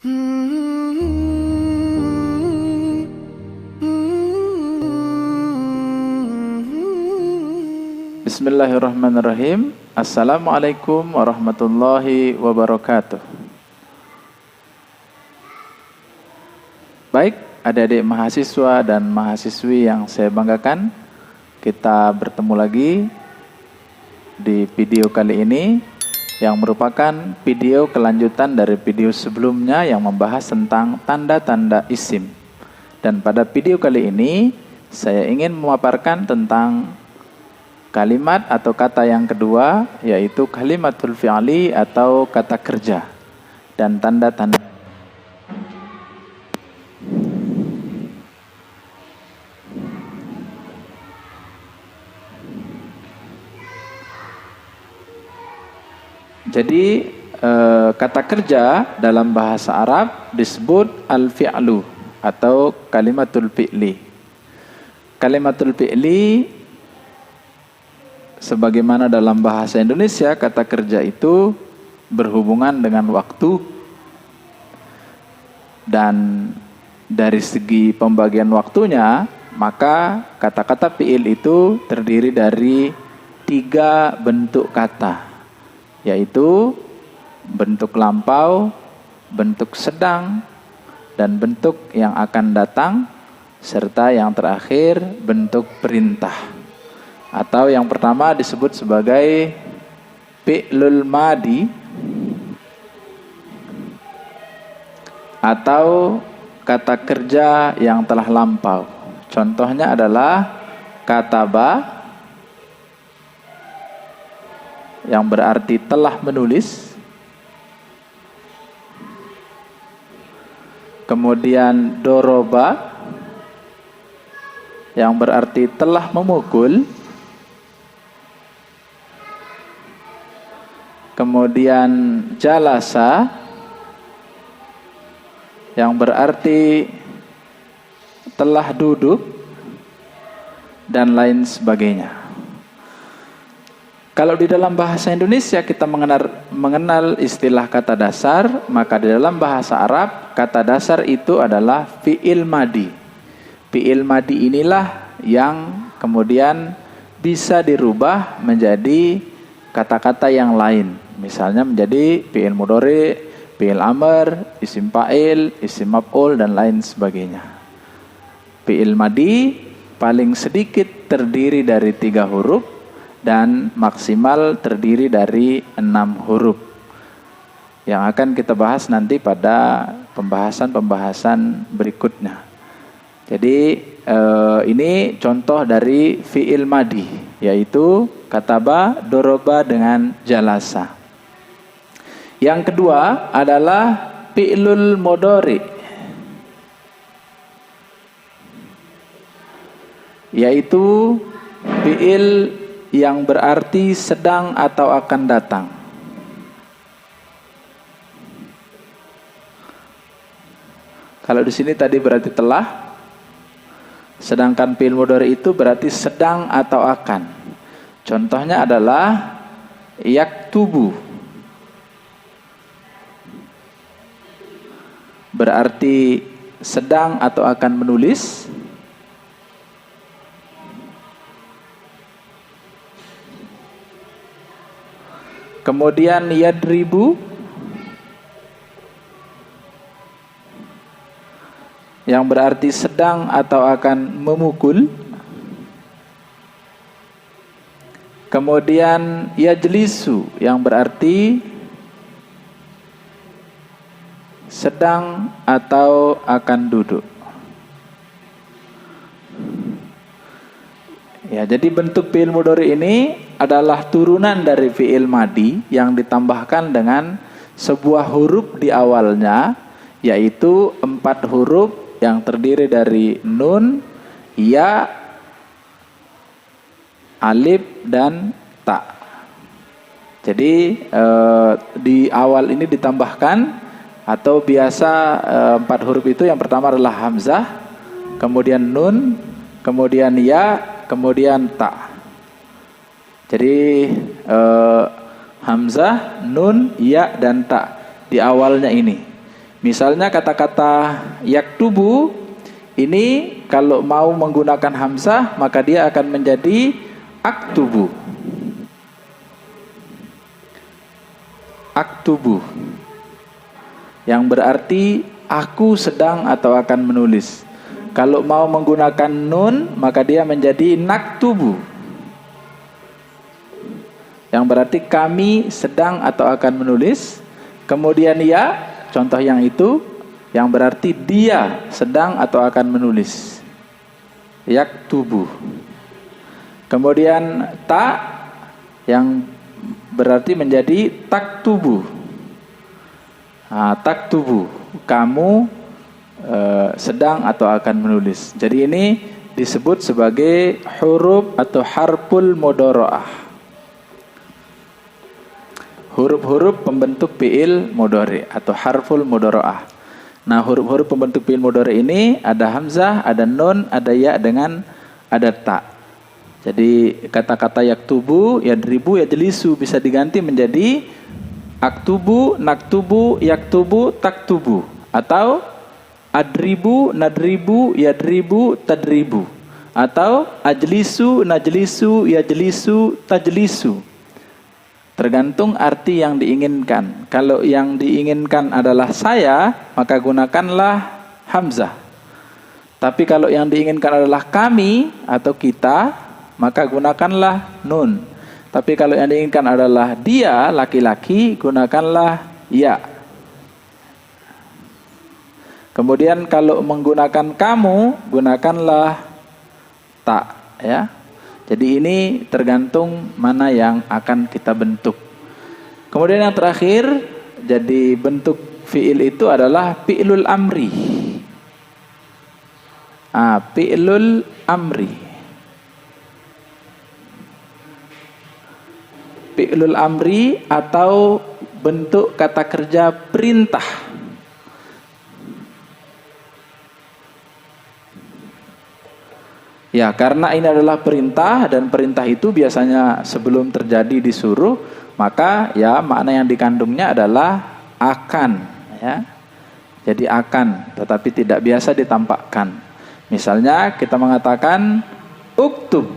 Bismillahirrahmanirrahim. Assalamualaikum warahmatullahi wabarakatuh. Baik, adik-adik mahasiswa dan mahasiswi yang saya banggakan, kita bertemu lagi di video kali ini yang merupakan video kelanjutan dari video sebelumnya yang membahas tentang tanda-tanda isim. Dan pada video kali ini saya ingin memaparkan tentang kalimat atau kata yang kedua, yaitu kalimatul fi'li atau kata kerja dan tanda-tanda. Jadi kata kerja dalam bahasa Arab disebut al-fi'lu atau kalimatul fi'li. Kalimatul fi'li sebagaimana dalam bahasa Indonesia kata kerja itu berhubungan dengan waktu, dan dari segi pembagian waktunya maka kata-kata fi'il itu terdiri dari 3 bentuk kata, yaitu bentuk lampau, bentuk sedang, dan bentuk yang akan datang, serta yang terakhir bentuk perintah. Atau yang pertama disebut sebagai fi'lul madi atau kata kerja yang telah lampau. Contohnya adalah kataba yang berarti telah menulis, kemudian doroba yang berarti telah memukul, kemudian jalasa yang berarti telah duduk, dan lain sebagainya. Kalau di dalam bahasa Indonesia kita mengenal istilah kata dasar, maka di dalam bahasa Arab kata dasar itu adalah fi'il madi. Fi'il madi inilah yang kemudian bisa dirubah menjadi kata-kata yang lain. Misalnya menjadi fi'il mudhari, fi'il amr, isim fa'il, isim maf'ul, dan lain sebagainya. Fi'il madi paling sedikit terdiri dari 3 huruf dan maksimal terdiri dari 6 huruf yang akan kita bahas nanti pada pembahasan berikutnya. Jadi ini contoh dari fi'il madi, yaitu kataba, doroba, dengan jalasa. Yang kedua adalah fi'lul mudhari, yaitu fi'il yang berarti sedang atau akan datang. Kalau di sini tadi berarti telah, sedangkan fi'il mudhari itu berarti sedang atau akan. Contohnya adalah yaktubu, berarti sedang atau akan menulis. Kemudian yadribu yang berarti sedang atau akan memukul. Kemudian yajlisu yang berarti sedang atau akan duduk. Ya, jadi bentuk fi'il mudhari ini adalah turunan dari fi'il madi yang ditambahkan dengan sebuah huruf di awalnya, yaitu 4 huruf yang terdiri dari nun, ya, alif, dan ta. Jadi di awal ini ditambahkan, atau biasa 4 huruf itu yang pertama adalah hamzah, kemudian nun, kemudian ya, kemudian ta. Jadi hamzah, nun, ya, dan ta di awalnya ini. Misalnya kata-kata yaktubu ini kalau mau menggunakan hamzah maka dia akan menjadi aktubu. Aktubu. Yang berarti aku sedang atau akan menulis. Kalau mau menggunakan nun maka dia menjadi naktubu. Yang berarti kami sedang atau akan menulis. Kemudian ya, contoh yang itu, yang berarti dia sedang atau akan menulis. Yaktubu. Kemudian ta yang berarti menjadi taktubu. Nah, taktubu, kamu sedang atau akan menulis. Jadi ini disebut sebagai huruf atau harful mudharaah. Huruf-huruf pembentuk fi'il mudhari atau harful mudharaah. Nah, huruf-huruf pembentuk fi'il mudhari ini ada hamzah, ada nun, ada ya dengan ada ta. Jadi kata-kata yaktubu, yadribu, yajlisu bisa diganti menjadi aktubu, naktubu, yaktubu, taktubu, atau adribu, nadribu, yadribu, tadribu, atau ajlisu, najlisu, yajlisu, tajlisu. Tergantung arti yang diinginkan. Kalau yang diinginkan adalah saya, maka gunakanlah hamzah. Tapi kalau yang diinginkan adalah kami atau kita, maka gunakanlah nun. Tapi kalau yang diinginkan adalah dia, laki-laki, gunakanlah ya. Kemudian kalau menggunakan kamu, gunakanlah ta, ya. Jadi ini tergantung mana yang akan kita bentuk. Kemudian yang terakhir, jadi bentuk fi'il itu adalah fi'lul amri. Fi'lul amri. Fi'lul amri atau bentuk kata kerja perintah. Ya, karena ini adalah perintah dan perintah itu biasanya sebelum terjadi disuruh, maka ya makna yang dikandungnya adalah akan, ya. Jadi akan, tetapi tidak biasa ditampakkan. Misalnya kita mengatakan uktub.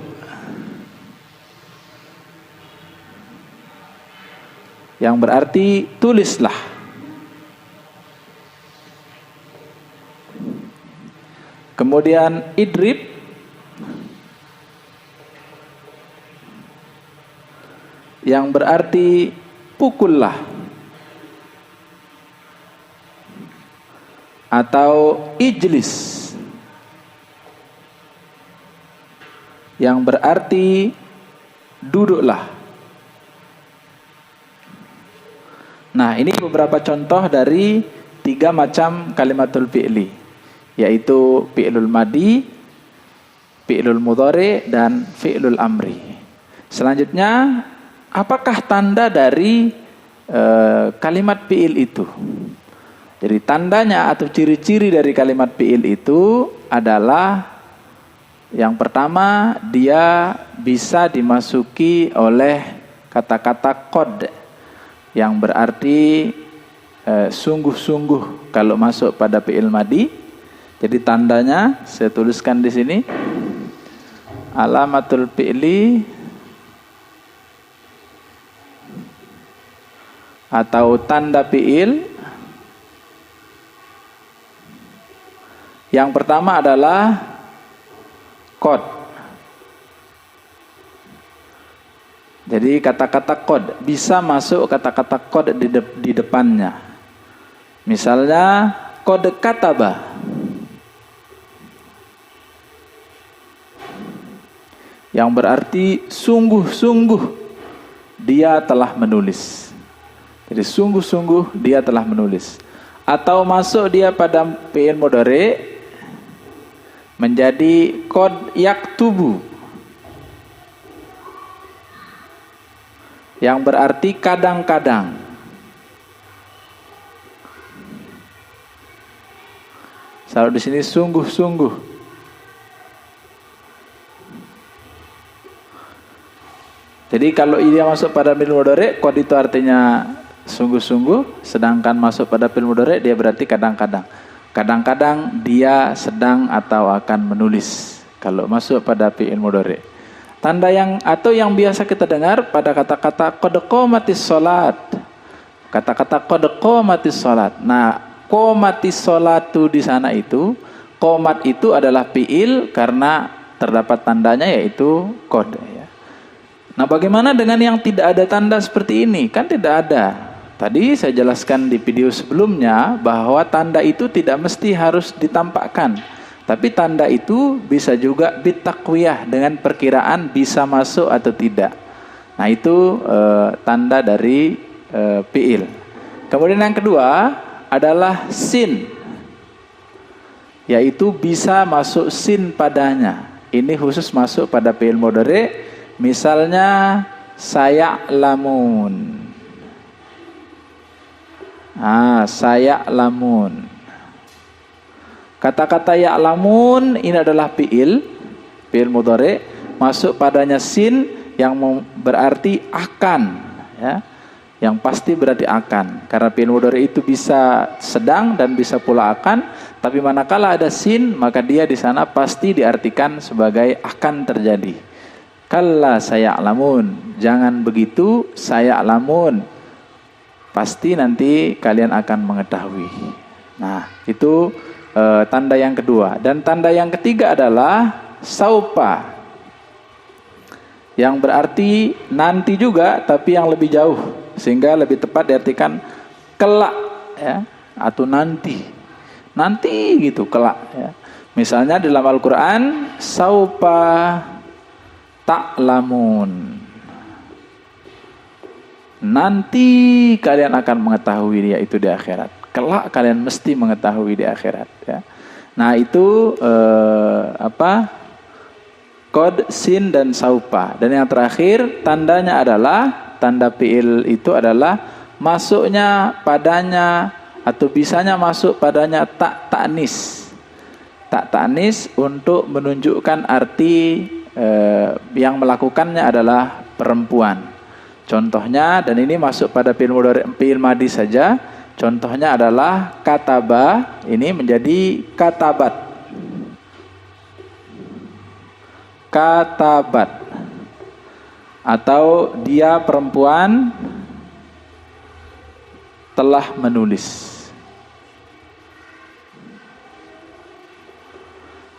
Yang berarti tulislah. Kemudian idrib yang berarti pukullah. Atau ijlis yang berarti duduklah. Nah, ini beberapa contoh dari 3 macam kalimatul fi'li, yaitu fi'lul madi, fi'lul mudhari, dan fi'lul amri. Selanjutnya, apakah tanda dari kalimat fi'il itu? Jadi tandanya atau ciri-ciri dari kalimat fi'il itu adalah yang pertama, dia bisa dimasuki oleh kata-kata qad yang berarti sungguh-sungguh kalau masuk pada fi'il madi. Jadi tandanya saya tuliskan di sini, alamatul fi'li atau tanda fi'il. Yang pertama adalah qad. Jadi kata-kata qad bisa masuk kata-kata qad di depannya. Misalnya qad kataba. Yang berarti sungguh-sungguh dia telah menulis. Jadi sungguh-sungguh dia telah menulis. Atau masuk dia pada fi'il mudhari menjadi qad yaktubu. Yang berarti kadang-kadang. Kalau di sini sungguh-sungguh. Jadi kalau dia masuk pada fi'il mudhari, qad itu artinya sungguh-sungguh, sedangkan masuk pada fi'il mudhari dia berarti kadang-kadang. Kadang-kadang dia sedang atau akan menulis kalau masuk pada fi'il mudhari. Tanda yang biasa kita dengar pada kata-kata qad qamatis shalat. Kata-kata qad qamatis shalat. Nah, qamatis sholatu di sana itu, qomat itu adalah fi'il karena terdapat tandanya yaitu qad ya. Nah, bagaimana dengan yang tidak ada tanda seperti ini? Kan tidak ada. Tadi saya jelaskan di video sebelumnya bahwa tanda itu tidak mesti harus ditampakkan. Tapi tanda itu bisa juga bitakwiyah dengan perkiraan bisa masuk atau tidak. Nah, itu tanda dari fi'il. Kemudian yang kedua adalah sin. Yaitu bisa masuk sin padanya. Ini khusus masuk pada fi'il mudhari. Misalnya saya'lamun. Saya'lamun. Kata-kata ya'lamun ini adalah fi'il mudhari, masuk padanya sin yang berarti akan ya. Yang pasti berarti akan. Karena fi'il mudhari itu bisa sedang dan bisa pula akan, tapi manakala ada sin maka dia di sana pasti diartikan sebagai akan terjadi. Kalla saya'lamun. Jangan begitu, saya'lamun. Pasti nanti kalian akan mengetahui. Nah, itu tanda yang kedua. Dan tanda yang ketiga adalah saupa, yang berarti nanti juga, tapi yang lebih jauh, sehingga lebih tepat diartikan kelak ya, atau nanti gitu, kelak ya. Misalnya dalam Al-Quran, saupa ta'lamun, nanti kalian akan mengetahui dia itu di akhirat. Kelak kalian mesti mengetahui di akhirat ya. Nah, itu qad, sin dan saupa. Dan yang terakhir tandanya adalah, tanda fi'il itu adalah masuknya padanya atau bisanya masuk padanya tak ta'nis. Tak ta'nis untuk menunjukkan arti yang melakukannya adalah perempuan. Contohnya, dan ini masuk pada fi'il madi saja. Contohnya adalah kataba, ini menjadi katabat. Katabat. Atau dia perempuan telah menulis.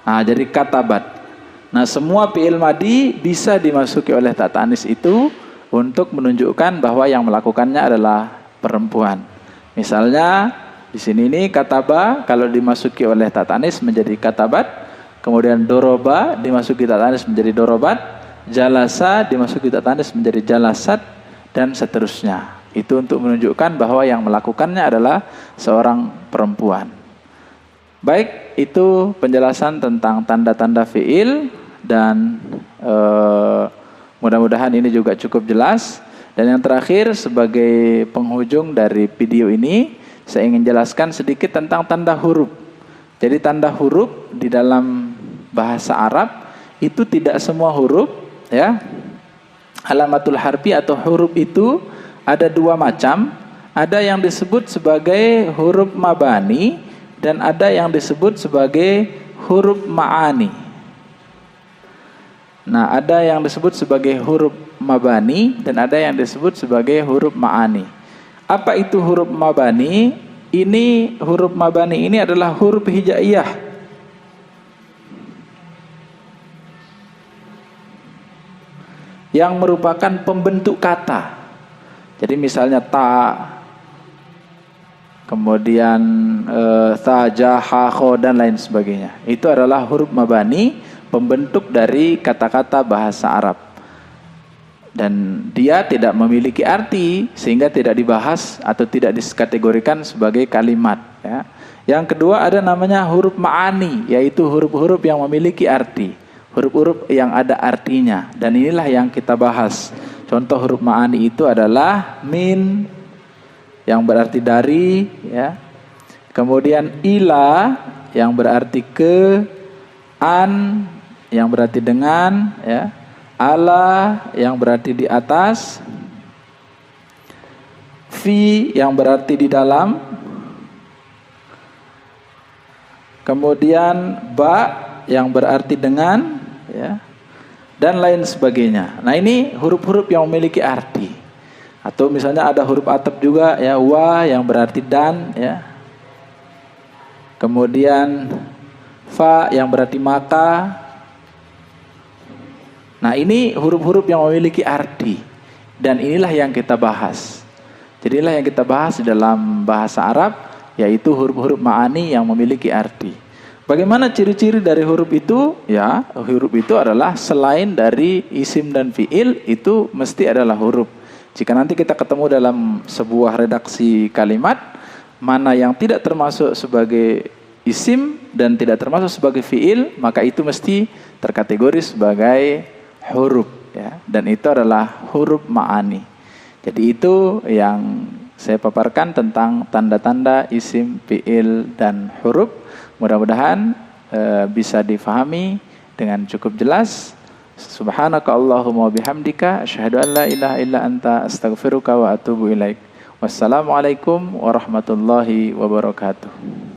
Nah, jadi katabat. Nah, semua fi'il madi bisa dimasuki oleh tak ta'nis itu untuk menunjukkan bahwa yang melakukannya adalah perempuan. Misalnya di sini ini kataba kalau dimasuki oleh tak ta'nis menjadi katabat, kemudian doroba dimasuki tak ta'nis menjadi dorobat, jalasa dimasuki tak ta'nis menjadi jalasat, dan seterusnya. Itu untuk menunjukkan bahwa yang melakukannya adalah seorang perempuan. Baik, itu penjelasan tentang tanda-tanda fi'il dan mudah-mudahan ini juga cukup jelas. Dan yang terakhir, sebagai penghujung dari video ini, saya ingin jelaskan sedikit tentang tanda huruf. Jadi tanda huruf di dalam bahasa Arab itu tidak semua huruf ya. Alamatul harfi atau huruf itu ada dua macam. Ada yang disebut sebagai huruf mabani dan ada yang disebut sebagai huruf ma'ani. Nah, ada yang disebut sebagai huruf mabani dan ada yang disebut sebagai huruf ma'ani. Apa itu huruf mabani? Ini huruf mabani ini adalah huruf hijaiyah. Yang merupakan pembentuk kata. Jadi misalnya ta, kemudian ta, ja, ha, kho dan lain sebagainya. Itu adalah huruf mabani, pembentuk dari kata-kata bahasa Arab. Dan dia tidak memiliki arti sehingga tidak dibahas atau tidak dikategorikan sebagai kalimat ya. Yang kedua ada namanya huruf ma'ani, yaitu huruf-huruf yang memiliki arti, huruf-huruf yang ada artinya, dan inilah yang kita bahas. Contoh huruf ma'ani itu adalah min yang berarti dari ya. Kemudian ila yang berarti ke, an yang berarti dengan ya, ala yang berarti di atas, fi yang berarti di dalam, kemudian ba yang berarti dengan, ya, dan lain sebagainya. Nah, ini huruf-huruf yang memiliki arti. Atau misalnya ada huruf ataf juga, ya, wa yang berarti dan, ya. Kemudian fa yang berarti maka. Nah, ini huruf-huruf yang memiliki arti. Dan inilah yang kita bahas. Jadi inilah yang kita bahas di dalam bahasa Arab, yaitu huruf-huruf ma'ani yang memiliki arti. Bagaimana ciri-ciri dari huruf itu? Ya, huruf itu adalah selain dari isim dan fiil, itu mesti adalah huruf. Jika nanti kita ketemu dalam sebuah redaksi kalimat, mana yang tidak termasuk sebagai isim dan tidak termasuk sebagai fiil, maka itu mesti terkategori sebagai huruf, ya. Dan itu adalah huruf ma'ani. Jadi itu yang saya paparkan tentang tanda-tanda isim, fiil, dan huruf. Mudah-mudahan bisa difahami dengan cukup jelas. Subhanaka Allahumma bihamdika asyhadu an la ilaha illa anta astaghfiruka wa atubu ilaik. Wassalamualaikum warahmatullahi wabarakatuh.